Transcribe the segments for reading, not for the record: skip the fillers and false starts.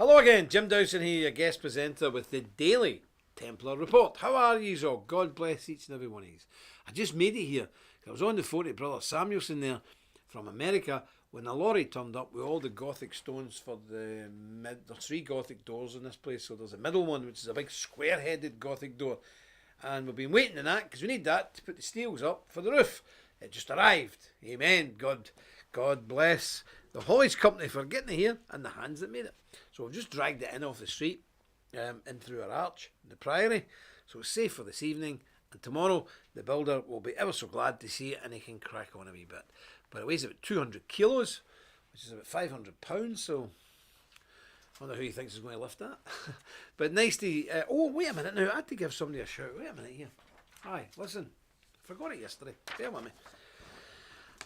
Hello again, Jim Dowson here, your guest presenter with the Daily Templar Report. How are yous all? God bless each and every one of yous. I just made it here. I was on the phone to Brother Samuelson there from America when a lorry turned up with all the Gothic stones for there's 3 Gothic doors in this place. So there's a middle one, which is a big square-headed Gothic door. And we've been waiting on that because we need that to put the steels up for the roof. It just arrived. Amen. God bless the Hollies Company for getting it here and the hands that made it. So we've just dragged it in off the street, in through our arch, the Priory. So it's safe for this evening. And tomorrow the builder will be ever so glad to see it and he can crack on a wee bit. But it weighs about 200 kilos, which is about £500. So I wonder who he thinks is going to lift that. But nice to... oh, wait a minute now. I had to give somebody a shout. Wait a minute here. Aye, listen. I forgot it yesterday. Bear with me.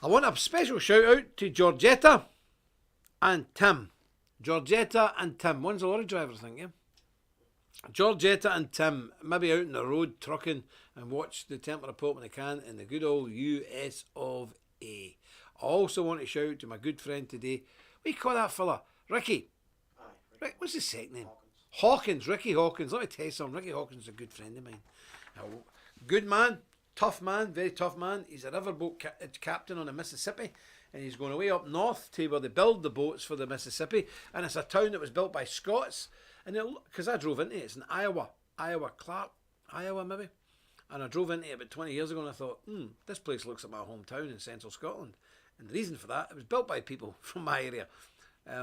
I want a special shout out to Georgetta and Tim. Georgetta and Tim. One's a lorry driver, I think, yeah? Georgetta and Tim, maybe out on the road trucking and watch the Templar Report when they can in the good old US of A. I also want to shout out to my good friend today. What do you call that fella? Ricky. Aye, Ricky. What's his second name? Hawkins. Ricky Hawkins. Let me tell you something. Ricky Hawkins is a good friend of mine. Good man. Tough man. Very tough man. He's a riverboat captain on the Mississippi. And he's going away up north to where they build the boats for the Mississippi. And it's a town that was built by Scots. And because I drove into it, it's in Iowa, Clark, Iowa maybe. And I drove into it about 20 years ago and I thought, this place looks like my hometown in central Scotland. And the reason for that, it was built by people from my area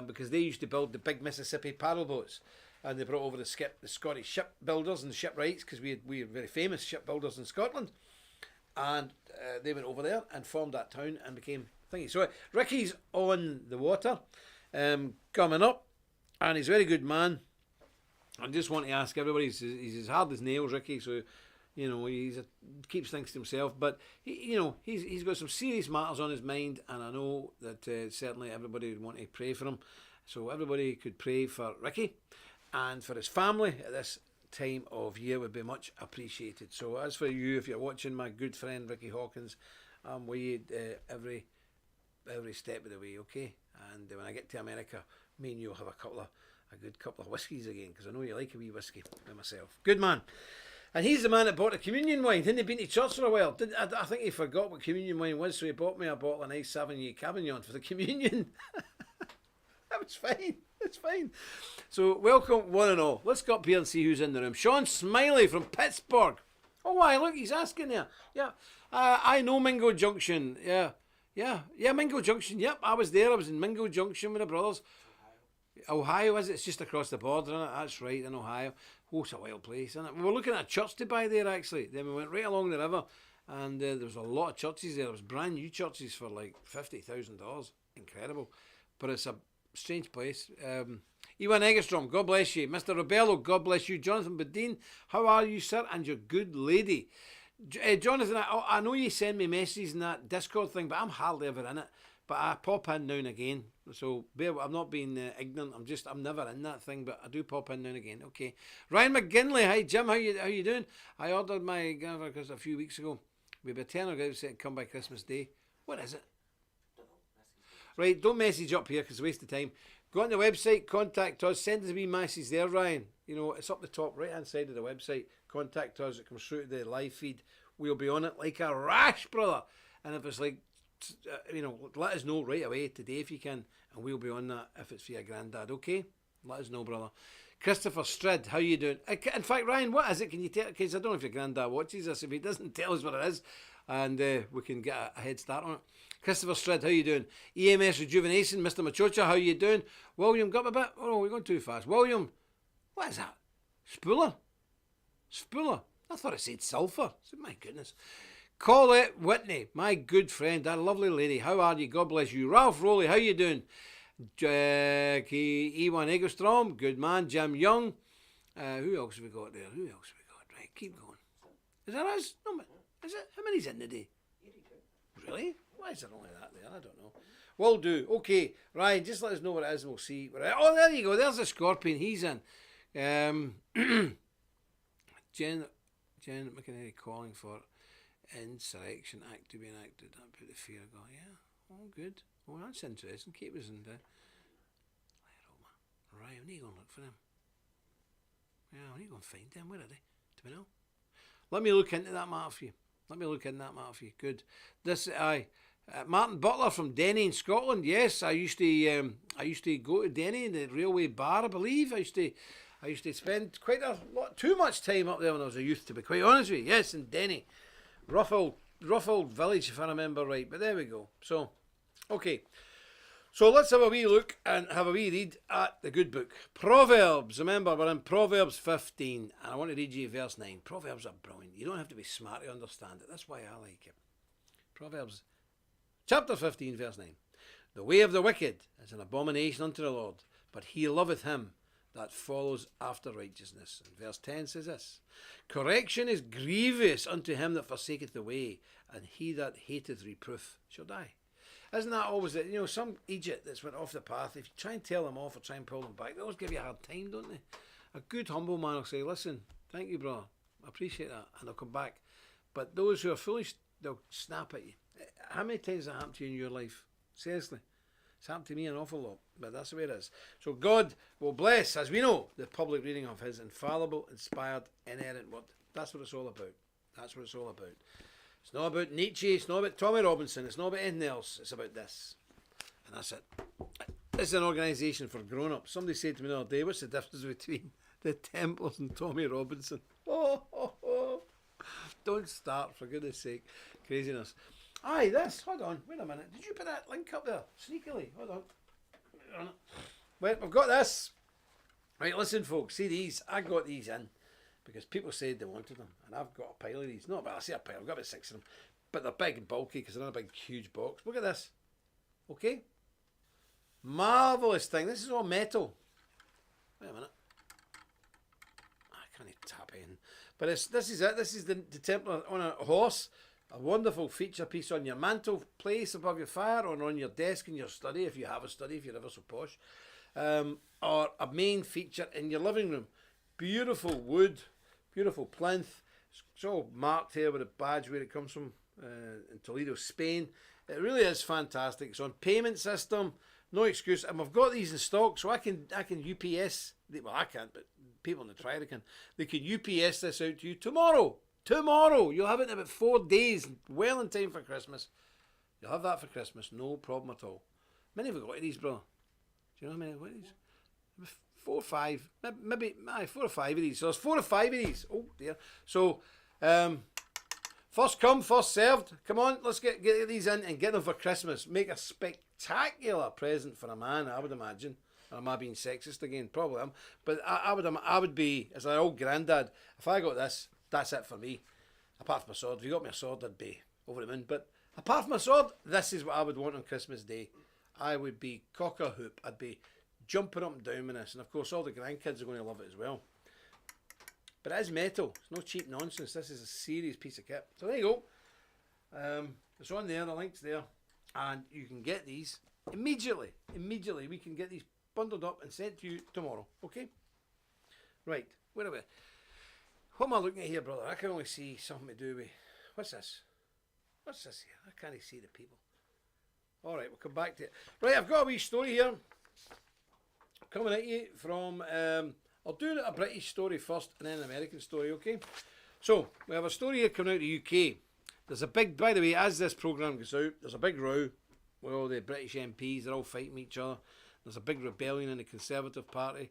because they used to build the big Mississippi paddle boats. And they brought over the Scottish shipbuilders and the shipwrights because we were very famous shipbuilders in Scotland. And they went over there and formed that town and became thingy. So Ricky's on the water coming up and he's a very good man. I just want to ask everybody, he's as hard as nails, Ricky, so, you know, he keeps things to himself, but, he's got some serious matters on his mind, and I know that certainly everybody would want to pray for him, so everybody could pray for Ricky, and for his family at this time of year would be much appreciated. So as for you, if you're watching, my good friend Ricky Hawkins, I'm with you every step of the way, okay? And when I get to America, me and you will have a good couple of whiskies again, because I know you like a wee whiskey by myself. Good man. And he's the man that bought the communion wine. Hadn't he been to church for a while? I think he forgot what communion wine was, so he bought me a bottle of nice Sauvignon Cabernet for the communion. That was fine. It's fine. So welcome one and all. Let's go up here and see who's in the room. Sean Smiley from Pittsburgh. Oh, why, look, he's asking there. Yeah. I know Mingo Junction. Yeah, Mingo Junction. Yep, I was there. I was in Mingo Junction with the brothers. Ohio, is it? It's just across the border, isn't it? That's right, in Ohio. Oh, it's a wild place, isn't it? We were looking at a church to buy there, actually. Then we went right along the river, and there was a lot of churches there. There was brand new churches for like $50,000. Incredible. But it's a strange place. Iwan Eggerstrom, God bless you. Mr. Robello, God bless you. Jonathan Badine, how are you, sir? And your good lady. Jonathan, I know you send me messages in that Discord thing, but I'm hardly ever in it. But I pop in now and again, so I'm not being ignorant. I'm never in that thing, but I do pop in now and again. Okay, Ryan McGinley, hi Jim, how you doing? I ordered my because a few weeks ago. We have a tenner guy said come by Christmas Day. What is it? Right, don't message up here because it's a waste of time. Go on the website, contact us, send us a wee message there, Ryan. You know, it's up the top right hand side of the website. Contact us. It comes through to the live feed. We'll be on it like a rash, brother. And if it's like, let us know right away today if you can, and we'll be on that if it's for your granddad, okay? Let us know, brother. Christopher Strid, how you doing? In fact, Ryan, what is it? Can you tell? Because I don't know if your granddad watches this. If he doesn't, tell us what it is, and we can get a head start on it. Christopher Strid, how you doing? EMS Rejuvenation, Mr. Machocha, how you doing? William, got a bit? Oh, no, we're going too fast. William, what is that? Spooler? I thought it said sulphur. My goodness. Colette Whitney, my good friend, that lovely lady. How are you? God bless you. Ralph Rowley, how you doing? Ewan Eggerstrom, good man. Jim Young. Who else have we got there? Right, keep going. Is that us? No, is it? How many's in the day? 82. Really? Why is there only that there? I don't know. Will do. Okay, Ryan, just let us know what it is and we'll see. Oh, there you go. There's the Scorpion. He's in. Jen McInerney calling for insurrection act to be enacted. That put the fear going. Yeah. Oh, good. Oh, that's interesting. Keep us in there. Right, we need to go and look for them. Yeah, we need to go and find them. Where are they? Do we know? Let me look into that matter for you. Good. This, Martin Butler from Denny in Scotland. Yes, I used to go to Denny, the railway bar, I believe. I used to spend quite a lot, too much time up there when I was a youth, to be quite honest with you. Yes, in Denny. Rough old village, if I remember right. But there we go. So, okay. So let's have a wee look and have a wee read at the good book. Proverbs. Remember, we're in Proverbs 15, and I want to read you verse 9. Proverbs are brilliant. You don't have to be smart to understand it. That's why I like it. Proverbs chapter 15, verse 9. The way of the wicked is an abomination unto the Lord, but he loveth him that follows after righteousness. And verse 10 says this. Correction is grievous unto him that forsaketh the way, and he that hateth reproof shall die. Isn't that always it? You know, some idiot that's went off the path, if you try and tell them off or try and pull them back, they always give you a hard time, don't they? A good, humble man will say, listen, thank you, brother, I appreciate that, and they'll come back. But those who are foolish, they'll snap at you. How many times has that happened to you in your life? Seriously. It's happened to me an awful lot, but that's the way it is. So God will bless, as we know, the public reading of his infallible, inspired, inerrant word. That's what it's all about. That's what it's all about. It's not about Nietzsche, it's not about Tommy Robinson, it's not about anything else, it's about this. And that's it. This is an organisation for grown-ups. Somebody said to me the other day, what's the difference between the Templars and Tommy Robinson? Oh. Don't start, for goodness sake. Craziness. Aye, this, hold on, wait a minute. Did you put that link up there? Sneakily, hold on. Well, we've got this. Right, listen folks, see these, I got these in. Because people said they wanted them, and I've got a pile of these. No, but I say a pile, I've got about 6 of them. But they're big and bulky because they're in a big, huge box. Look at this. Okay? Marvellous thing. This is all metal. Wait a minute. I can't even tap in. But this is it. This is the Templar on a horse. A wonderful feature piece on your mantel place above your fire, or on your desk in your study, if you have a study, if you're ever so posh. Or a main feature in your living room. Beautiful wood. Beautiful plinth. It's all marked here with a badge where it comes from, in Toledo, Spain. It really is fantastic. It's on payment system, no excuse. And we've got these in stock, so I can UPS. Well, I can't, but people in the trial can. They can UPS this out to you tomorrow. Tomorrow, you'll have it in about 4 days, well in time for Christmas. You'll have that for Christmas, no problem at all. How many have we got of these, brother? Do you know how many have we got of these? 4 or 5, maybe 4 or 5 of these. So there's 4 or 5 of these. Oh dear. So first come, first served. Come on, let's get these in and get them for Christmas. Make a spectacular present for a man, I would imagine. Or am I being sexist again? Probably am. But I would be, as an old granddad, if I got this, that's it for me. Apart from my sword. If you got me a sword, I'd be over the moon. But apart from my sword, this is what I would want on Christmas Day. I would be cock-a-hoop. I'd be jumping up and down with this, and of course all the grandkids are going to love it as well. But it is metal, it's no cheap nonsense. This is a serious piece of kit. So there you go. It's on there, the link's there, and you can get these immediately. We can get these bundled up and sent to you tomorrow. Okay, right, where are we? What am I looking at here, brother? I can only see something to do with, what's this here? I can't see the people. Alright, we'll come back to it. Right, I've got a wee story here coming at you from, I'll do a British story first and then an American story, okay? So, we have a story here coming out of the UK. There's a big, by the way, as this programme goes out, there's a big row with all the British MPs, they're all fighting each other. There's a big rebellion in the Conservative Party.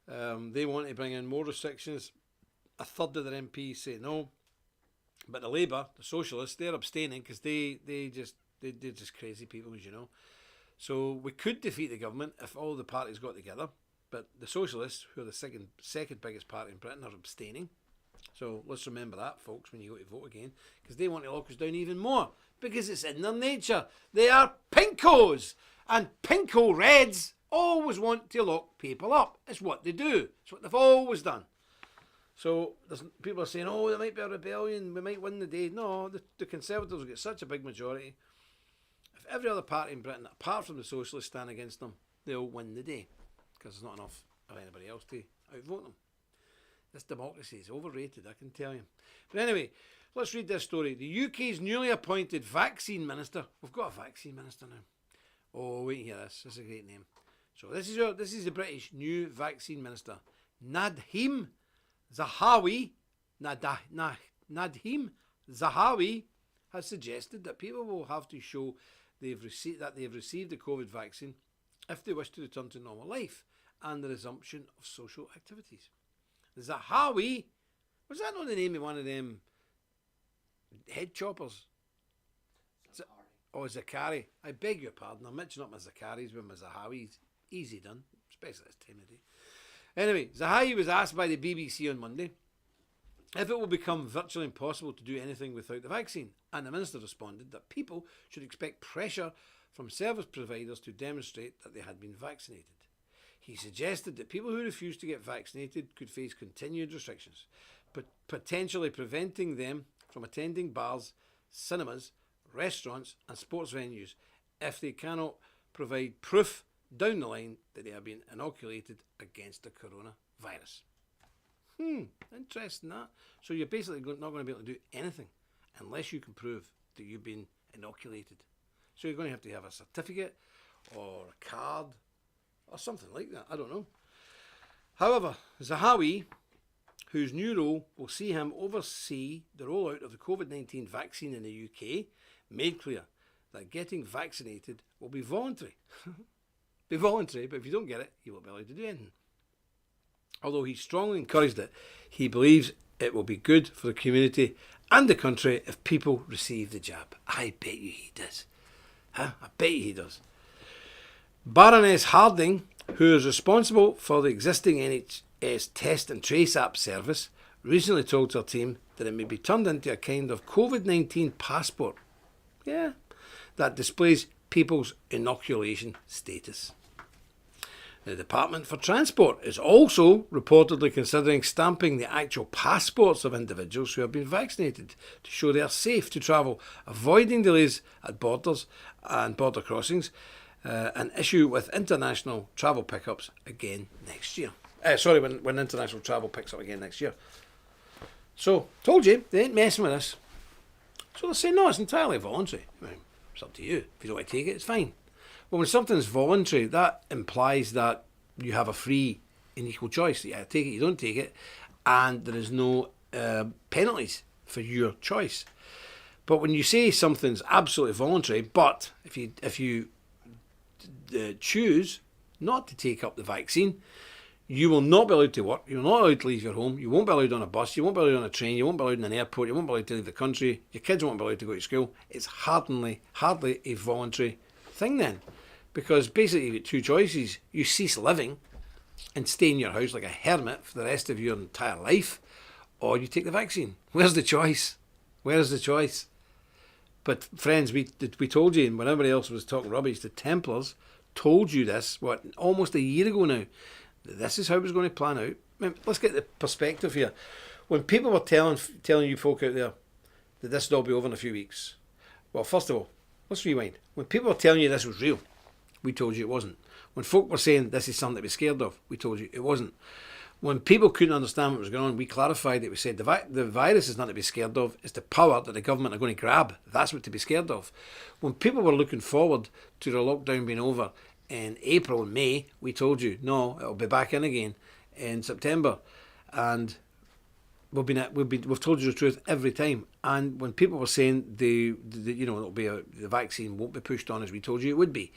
They want to bring in more restrictions. A third of their MPs say no. But the Labour, the Socialists, they're abstaining because they're just crazy people, as you know. So we could defeat the government if all the parties got together, but the Socialists, who are the second biggest party in Britain, are abstaining. So let's remember that, folks, when you go to vote again, because they want to lock us down even more, because it's in their nature. They are pinkos, and pinko Reds always want to lock people up. It's what they do. It's what they've always done. So people are saying, oh, there might be a rebellion, we might win the day. No, the Conservatives will get such a big majority. If every other party in Britain, apart from the Socialists, stand against them, they'll win the day. Because there's not enough of anybody else to outvote them. This democracy is overrated, I can tell you. But anyway, let's read this story. The UK's newly appointed vaccine minister. We've got a vaccine minister now. Oh, wait, hear this. This is a great name. So this is the British new vaccine minister, Nadhim Zahawi. Nadhim Zahawi has suggested that people will have to show they've received the COVID vaccine if they wish to return to normal life and the resumption of social activities. Zahawi, was that not the name of one of them head choppers? Zakari. I beg your pardon, I'm mixing up my Zakaris with my Zahawis. Easy done, especially this time of day. Anyway, Zahawi was asked by the BBC on Monday if it will become virtually impossible to do anything without the vaccine, and the minister responded that people should expect pressure from service providers to demonstrate that they had been vaccinated. He suggested that people who refuse to get vaccinated could face continued restrictions, but potentially preventing them from attending bars, cinemas, restaurants and sports venues if they cannot provide proof down the line that they have been inoculated against the coronavirus. Interesting that. So you're basically not going to be able to do anything unless you can prove that you've been inoculated. So you're going to have a certificate or a card or something like that. I don't know. However, Zahawi, whose new role will see him oversee the rollout of the COVID-19 vaccine in the UK, made clear that getting vaccinated will be voluntary. Be voluntary, but if you don't get it, you won't be allowed to do anything. Although he strongly encouraged it, he believes it will be good for the community and the country if people receive the jab. I bet you he does. I bet you he does. Baroness Harding, who is responsible for the existing NHS Test and Trace app service, recently told her team that it may be turned into a kind of COVID-19 passport. Yeah, that displays people's inoculation status. The Department for Transport is also reportedly considering stamping the actual passports of individuals who have been vaccinated to show they are safe to travel, avoiding delays at borders and border crossings, an issue with international travel pickups again next year. When international travel picks up again next year. So, told you, they ain't messing with us. So they're saying, no, it's entirely voluntary. I mean, it's up to you. If you don't want to take it, it's fine. Well, when something's voluntary, that implies that you have a free and equal choice. You take it, you don't take it, and there is no penalties for your choice. But when you say something's absolutely voluntary, but if you choose not to take up the vaccine, you will not be allowed to work, you're not allowed to leave your home, you won't be allowed on a bus, you won't be allowed on a train, you won't be allowed in an airport, you won't be allowed to leave the country, your kids won't be allowed to go to school. It's hardly a voluntary thing then. Because basically you've got two choices. You cease living and stay in your house like a hermit for the rest of your entire life, or you take the vaccine. Where's the choice? Where's the choice? But friends, we told you, and when everybody else was talking rubbish, the Templars told you this, almost a year ago now. This is how it was going to plan out. I mean, let's get the perspective here. When people were telling you folk out there that this would all be over in a few weeks, well, first of all, let's rewind. When people were telling you this was real, we told you it wasn't. When folk were saying this is something to be scared of, we told you it wasn't. When people couldn't understand what was going on, we clarified it. We said the virus is not to be scared of, it's the power that the government are going to grab. That's what to be scared of. When people were looking forward to the lockdown being over in April and May, we told you, no, it'll be back in again in September. And we've told you the truth every time. And when people were saying the vaccine won't be pushed on as we told you it would be.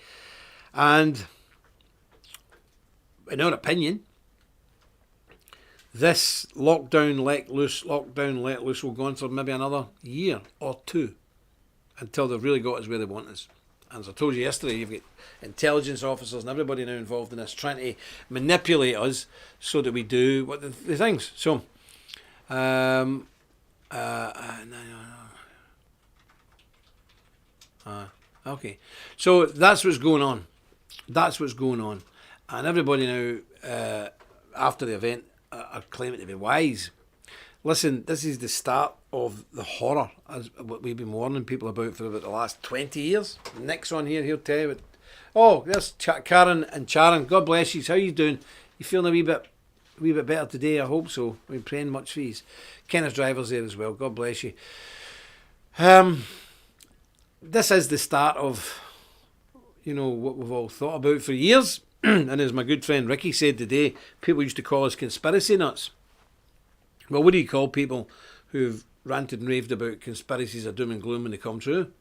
And in our opinion, this lockdown let loose will go on for maybe another year or two until they've really got us where they want us. And as I told you yesterday, you've got intelligence officers and everybody now involved in this trying to manipulate us so that we do what the things. So, okay. So that's what's going on. That's what's going on. And everybody now, after the event, are claiming to be wise. Listen, this is the start of the horror, as what we've been warning people about for about the last 20 years. Nick's on here, he'll tell you. Oh, there's Karen and Charon. God bless you. How you doing? You feeling a wee bit better today? I hope so. We're praying much for you. Kenneth Driver's there as well. God bless you. This is the start of, what we've all thought about for years. And as my good friend Ricky said today, people used to call us conspiracy nuts. Well, what do you call people who've ranted and raved about conspiracies of doom and gloom when they come true?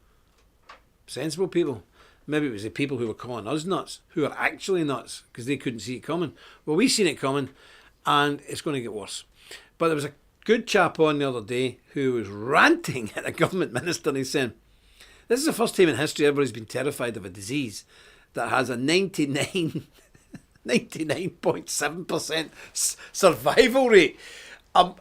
Sensible people. Maybe it was the people who were calling us nuts, who are actually nuts, because they couldn't see it coming. Well, we seen it coming, and it's going to get worse. But there was a good chap on the other day who was ranting at a government minister, and he's saying, this is the first time in history everybody's been terrified of a disease that has a 99.7% survival rate,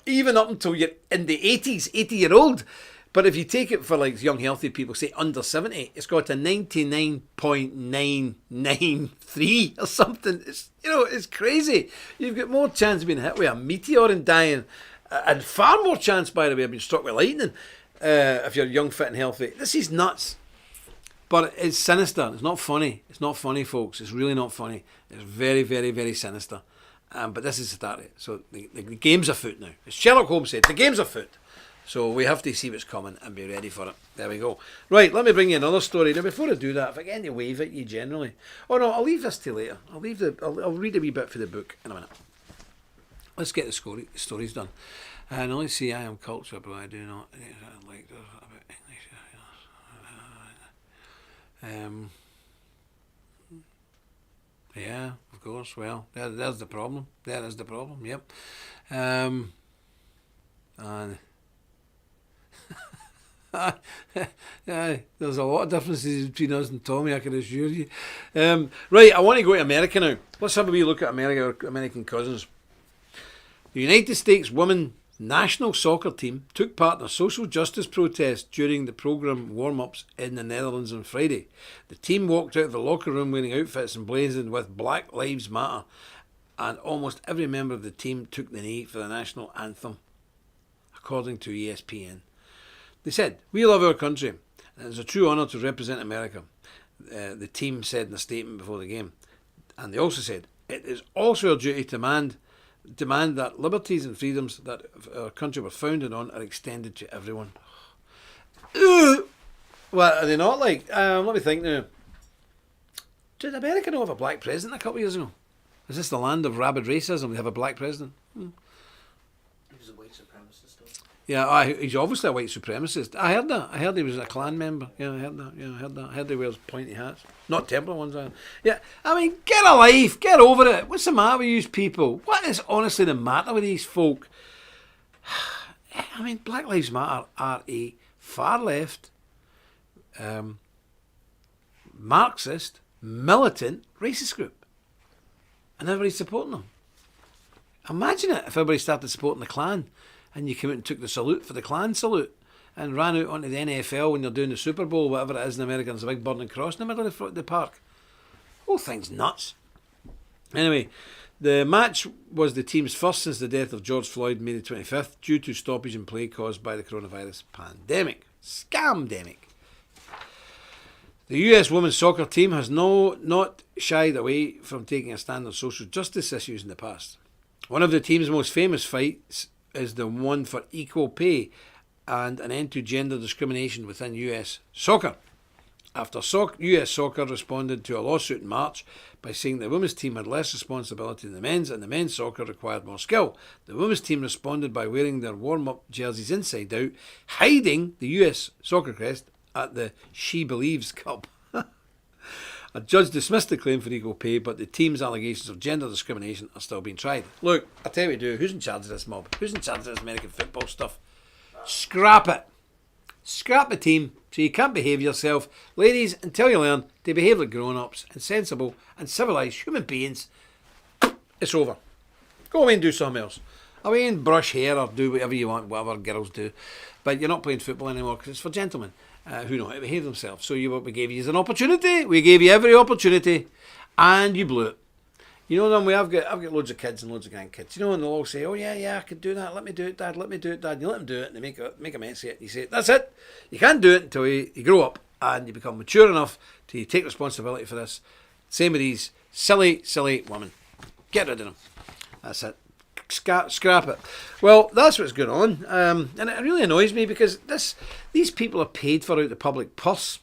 even up until you're in the 80s, 80-year-old. But if you take it for like young, healthy people, say under 70, it's got a 99.993 or something. It's, it's crazy. You've got more chance of being hit with a meteor and dying, and far more chance, by the way, of being struck with lightning if you're young, fit and healthy. This is nuts. But it's sinister. It's not funny. It's not funny, folks. It's really not funny. It's very, very, very sinister. But this is the start of it. So the game's afoot now. As Sherlock Holmes said, the game's afoot. So we have to see what's coming and be ready for it. There we go. Right, let me bring you another story. Now, before I do that, if I get any wave at you generally... Oh, no, I'll leave this till later. I'll read a wee bit for the book in a minute. Let's get the stories done. And let's see, I am cultured, but I do not like this about English. Yeah, of course. Well, there's the problem. There is the problem, yep. And... there's a lot of differences between us and Tommy, I can assure you. Right, I want to go to America now. Let's have a wee look at America, our American cousins. The United States women national soccer team took part in a social justice protest during the programme warm-ups in the Netherlands on Friday. The team walked out of the locker room wearing outfits emblazoned with Black Lives Matter, and almost every member of the team took the knee for the national anthem, according to ESPN. They said, "We love our country, and it's a true honour to represent America," the team said in a statement before the game. And they also said, "It is also our duty to demand that liberties and freedoms that our country were founded on are extended to everyone." Well, are they not like? Let me think now. Did America not have a black president a couple of years ago? Is this the land of rabid racism? They have a black president? He was a white supremacist, though. Yeah, he's obviously a white supremacist. I heard that. I heard he was a Klan member. Yeah, I heard that. I heard he wears pointy hats. Not Templar ones. Yeah, I mean, get a life. Get over it. What's the matter with you people? What is honestly the matter with these folk? I mean, Black Lives Matter are a far left, Marxist, militant, racist group. And everybody's supporting them. Imagine it if everybody started supporting the Klan. And you came out and took the salute for the Klan salute and ran out onto the NFL when they're doing the Super Bowl, whatever it is in America, there's a big burning cross in the middle of the park. Whole thing's nuts. Anyway, the match was the team's first since the death of George Floyd May the 25th due to stoppage in play caused by the coronavirus pandemic. Scamdemic. The US women's soccer team has not shied away from taking a stand on social justice issues in the past. One of the team's most famous fights is the one for equal pay and an end to gender discrimination within US soccer. After US soccer responded to a lawsuit in March by saying the women's team had less responsibility than the men's and the men's soccer required more skill. The women's team responded by wearing their warm-up jerseys inside out, hiding the US soccer crest at the She Believes Cup. A judge dismissed the claim for equal pay, but the team's allegations of gender discrimination are still being tried. Look, I tell you what we do. Who's in charge of this mob? Who's in charge of this American football stuff? Scrap it. Scrap the team so you can't behave yourself. Ladies, until you learn to behave like grown-ups and sensible and civilised human beings, it's over. Go away and do something else. Away and brush hair or do whatever you want, whatever girls do. But you're not playing football anymore because it's for gentlemen. Who know how to behave themselves. So we gave you an opportunity. We gave you every opportunity, and you blew it. You know, then I've got loads of kids and loads of grandkids. You know, and they'll all say, "Oh yeah, I could do that. Let me do it, Dad. Let me do it, Dad." And you let them do it, and they make a mess of it. You say, "That's it. You can't do it until you grow up and you become mature enough to take responsibility for this." Same with these silly women. Get rid of them. That's it. Scrap it. Well, that's what's going on, and it really annoys me because these people are paid for out the public purse.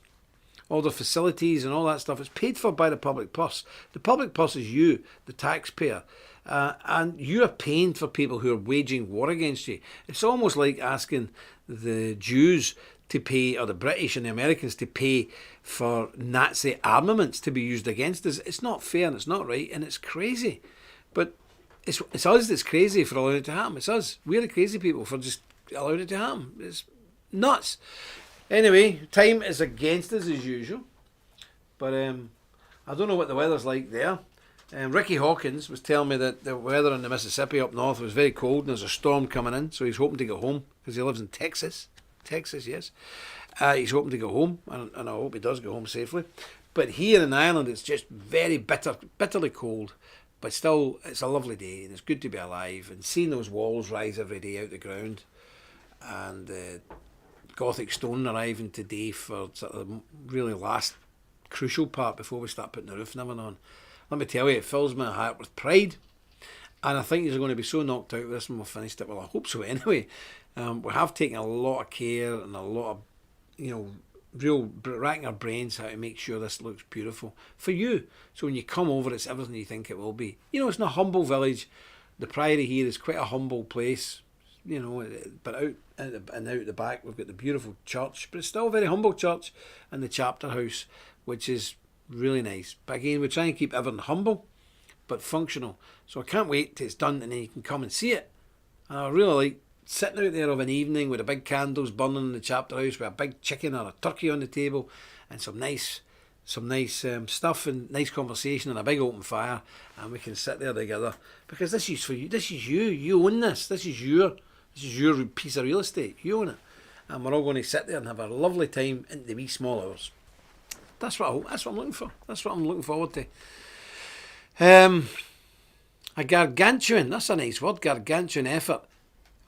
all the facilities and all that stuff. It's paid for by the public purse. The public purse is you, the taxpayer. And you are paying for people who are waging war against you. It's almost like asking the Jews to pay, or the British and the Americans to pay for Nazi armaments to be used against us. It's not fair and it's not right and it's crazy. But it's us that's crazy for allowing it to happen. It's us. We're the crazy people for just allowing it to happen. It's nuts. Anyway, time is against us as usual. But I don't know what the weather's like there. Ricky Hawkins was telling me that the weather in the Mississippi up north was very cold and there's a storm coming in, so he's hoping to get home because he lives in Texas. Texas, yes. He's hoping to go home, and I hope he does go home safely. But here in Ireland, it's just very bitterly cold. But still, it's a lovely day, and it's good to be alive. And seeing those walls rise every day out the ground, and Gothic stone arriving today for sort of the really last crucial part before we start putting the roof and everything on. Let me tell you, it fills my heart with pride. And I think you're going to be so knocked out with this when we've finished it. Well, I hope so anyway. We have taken a lot of care and a lot of, real racking our brains how to make sure this looks beautiful for you. So when you come over, it's everything you think it will be. It's in a humble village. The Priory here is quite a humble place, but out the back we've got the beautiful church, but it's still a very humble church, and the chapter house, which is really nice. But again, we try and keep everything humble but functional. So I can't wait till it's done and then you can come and see it. And I really like sitting out there of an evening with the big candles burning in the chapter house with a big chicken or a turkey on the table and some nice stuff and nice conversation and a big open fire, and we can sit there together because this is for you. This is you. You own this. This is your piece of real estate. You own it, and we're all going to sit there and have a lovely time in the wee small hours. That's what I'm looking for. That's what I'm looking forward to. A gargantuan, that's a nice word, gargantuan effort.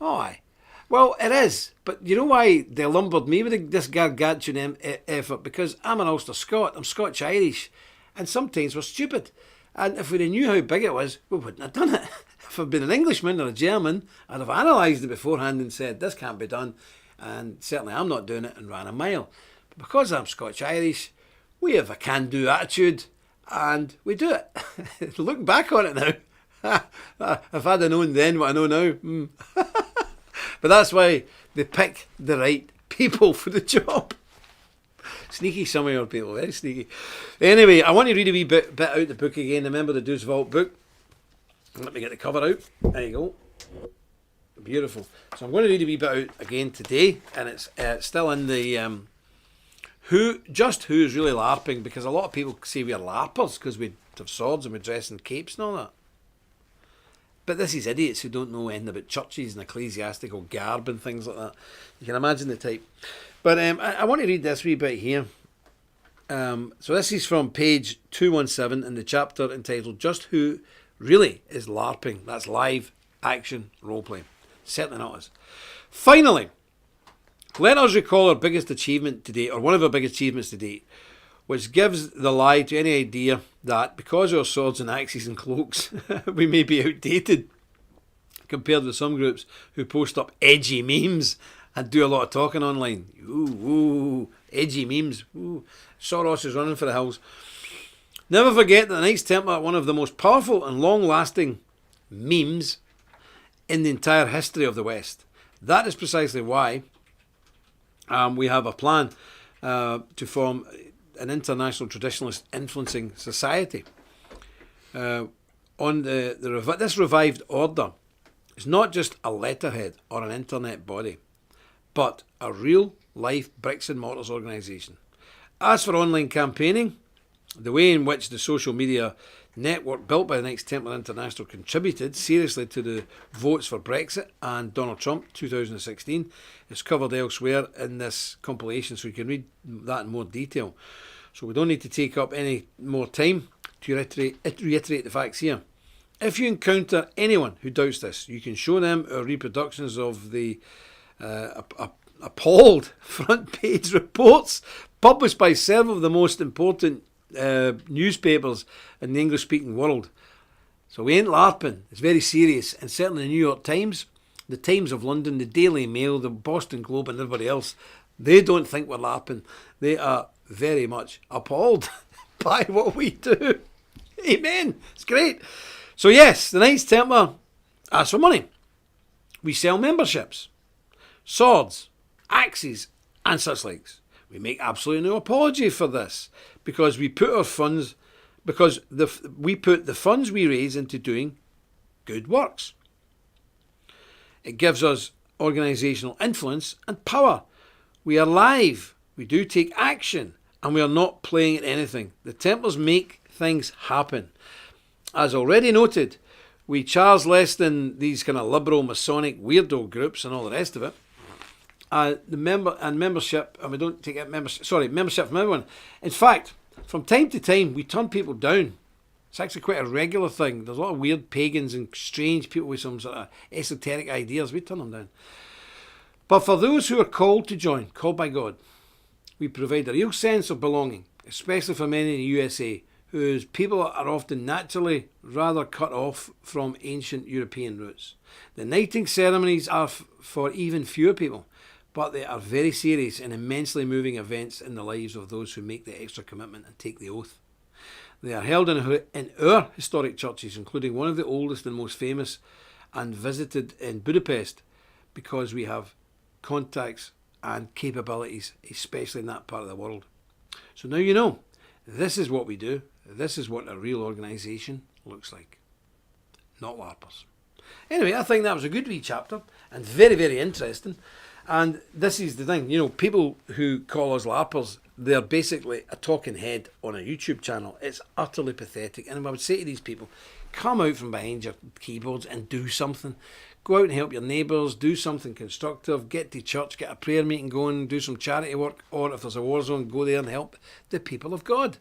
Oh, aye. Well, it is. But you know why they lumbered me with this gargantuan effort? Because I'm an Ulster Scot. I'm Scotch-Irish. And sometimes we're stupid. And if we knew how big it was, we wouldn't have done it. If I'd been an Englishman or a German, I'd have analysed it beforehand and said, this can't be done. And certainly I'm not doing it, and ran a mile. But because I'm Scotch-Irish, we have a can-do attitude. And we do it. Look back on it now. If I'd have known then what I know now. But that's why they pick the right people for the job. Sneaky, some of your people, very sneaky. Anyway, I want to read a wee bit out the book again. Remember the Deuce Vault book? Let me get the cover out. There you go. Beautiful. So I'm going to read a wee bit out again today. And it's still in the... Who's really LARPing, because a lot of people say we're LARPers because we have swords and we dress in capes and all that. But this is idiots who don't know anything about churches and ecclesiastical garb and things like that. You can imagine the type. But I want to read this wee bit here. So this is from page 217 in the chapter entitled Just Who Really is LARPing. That's live action roleplay. Certainly not us. Finally, let us recall our biggest achievement to date, or one of our biggest achievements to date, which gives the lie to any idea that because of our swords and axes and cloaks, we may be outdated compared with some groups who post up edgy memes and do a lot of talking online. Ooh, edgy memes. Ooh, Soros is running for the hills. Never forget that the Knights Templar are one of the most powerful and long-lasting memes in the entire history of the West. That is precisely why we have a plan to form an international traditionalist influencing society. On this revived order is not just a letterhead or an internet body, but a real life bricks and mortars organisation. As for online campaigning, the way in which the social media network built by the Knights Templar International contributed seriously to the votes for Brexit and Donald Trump 2016 is covered elsewhere in this compilation, so you can read that in more detail. So we don't need to take up any more time to reiterate the facts here. If you encounter anyone who doubts this, you can show them our reproductions of the appalled front page reports published by several of the most important newspapers in the English-speaking world. So we ain't LARPing. It's very serious. And certainly the New York Times, the Times of London, the Daily Mail, the Boston Globe and everybody else, they don't think we're LARPing. They are very much appalled by what we do. Amen. It's great. So yes, the Knights Templar ask for money. We sell memberships, swords, axes, and such likes. We make absolutely no apology for this because we put our funds, we put the funds we raise into doing good works. It gives us organisational influence and power. We are live, we do take action, and we are not playing at anything. The Templars make things happen. As already noted, we charge less than these kind of liberal Masonic weirdo groups and all the rest of it. Membership, and we don't take out membership from everyone. In fact, from time to time, we turn people down. It's actually quite a regular thing. There's a lot of weird pagans and strange people with some sort of esoteric ideas. We turn them down. But for those who are called to join, called by God, we provide a real sense of belonging, especially for many in the USA, whose people are often naturally rather cut off from ancient European roots. The knighting ceremonies are for even fewer people, but they are very serious and immensely moving events in the lives of those who make the extra commitment and take the oath. They are held in our historic churches, including one of the oldest and most famous and visited in Budapest, because we have contacts and capabilities, especially in that part of the world. So now you know, this is what we do. This is what a real organisation looks like. Not LARPers. Anyway, I think that was a good wee chapter and very, very interesting. And this is the thing, you know, people who call us LARPers, they're basically a talking head on a YouTube channel. It's utterly pathetic. And I would say to these people, come out from behind your keyboards and do something. Go out and help your neighbours, do something constructive, get to church, get a prayer meeting going, do some charity work, or if there's a war zone, go there and help the people of God.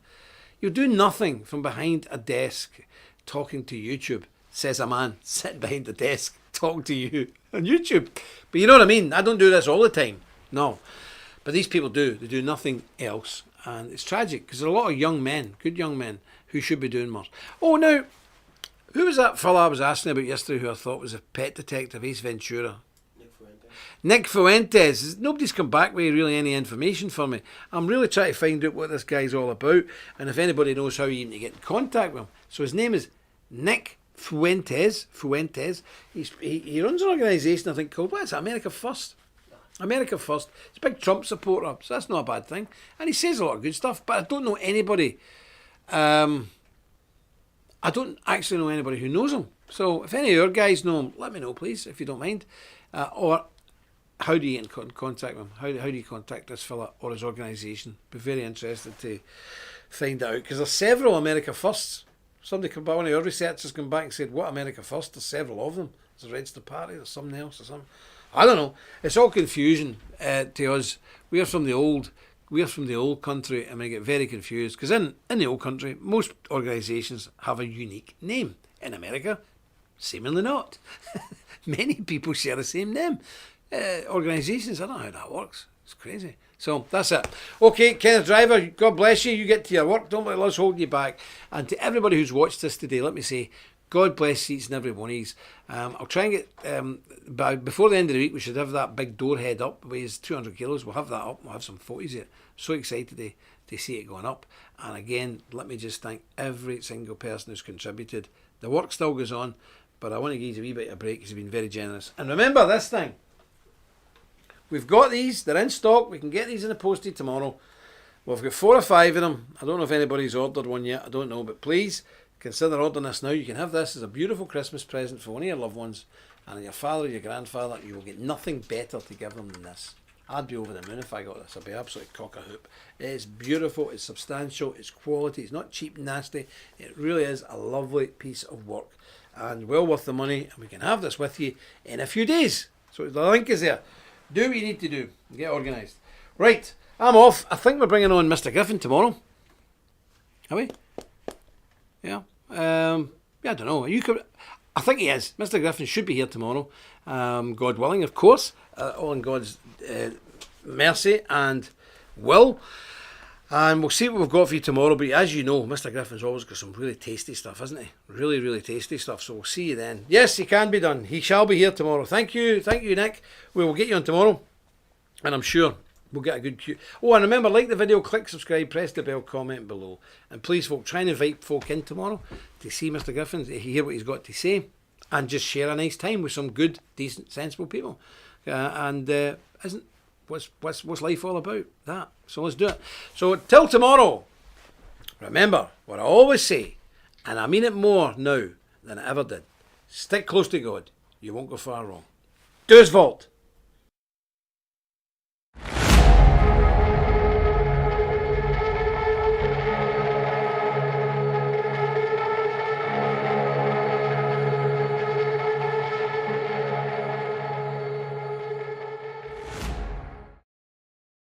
You'll do nothing from behind a desk talking to YouTube, says a man sitting behind the desk talking to you on YouTube. But you know what I mean? I don't do this all the time. No. But these people do. They do nothing else. And it's tragic because there are a lot of young men, good young men, who should be doing more. Oh, now, who was that fella I was asking about yesterday who I thought was a pet detective, Ace Ventura? Nick Fuentes. Nobody's come back with really any information for me. I'm really trying to find out what this guy's all about and if anybody knows how even to get in contact with him. So his name is Nick Fuentes. He runs an organisation, I think, called, what is it, America First? America First. He's a big Trump supporter, so that's not a bad thing. And he says a lot of good stuff, but I don't know anybody. I don't actually know anybody who knows him. So if any of your guys know him, let me know, please, if you don't mind. Or how do you get in contact with him? How do you contact this fella or his organisation? Be very interested to find that out, because there's several America Firsts. Somebody come back, one of your researchers come back and said, what America First? There's several of them. There's a registered party, there's something else or something. I don't know. It's all confusion to us. We're from the old country, and we get very confused because in the old country, most organisations have a unique name. In America, seemingly not. Many people share the same name. Organisations, I don't know how that works. It's crazy. So that's it. Okay, Kenneth Driver, God bless you. You get to your work. Don't let us hold you back. And to everybody who's watched this today, let me say, God bless each and every one of you. I'll try and get, before the end of the week, we should have that big door head up. It weighs 200 kilos. We'll have that up. We'll have some photos of it. So excited to see it going up. And again, let me just thank every single person who's contributed. The work still goes on, but I want to give you a wee bit of a break because you've been very generous. And remember this thing. We've got these. They're in stock. We can get these in the postie tomorrow. We've got 4 or 5 of them. I don't know if anybody's ordered one yet. I don't know. But please consider ordering this now. You can have this as a beautiful Christmas present for one of your loved ones. And your father or your grandfather, you will get nothing better to give them than this. I'd be over the moon if I got this. I'd be absolutely cock-a-hoop. It's beautiful. It's substantial. It's quality. It's not cheap and nasty. It really is a lovely piece of work. And well worth the money. And we can have this with you in a few days. So the link is there. Do what you need to do. Get organised. Right, I'm off. I think we're bringing on Mr. Griffin tomorrow. Are we? Yeah. Yeah, I don't know. I think he is. Mr. Griffin should be here tomorrow. God willing, of course. All in God's mercy and will. And we'll see what we've got for you tomorrow. But as you know, Mr. Griffin's always got some really tasty stuff, hasn't he? Really, really tasty stuff. So we'll see you then. Yes, he can be done. He shall be here tomorrow. Thank you. Thank you, Nick. We will get you on tomorrow. And I'm sure We'll get a good cue. Oh, and remember, like the video, click subscribe, press the bell, comment below. And please, folk, try and invite folk in tomorrow to see Mr. Griffin, to hear what he's got to say, and just share a nice time with some good, decent, sensible people. Isn't what's life all about? That. So let's do it. So till tomorrow, remember what I always say, and I mean it more now than I ever did. Stick close to God. You won't go far wrong. Do as vault.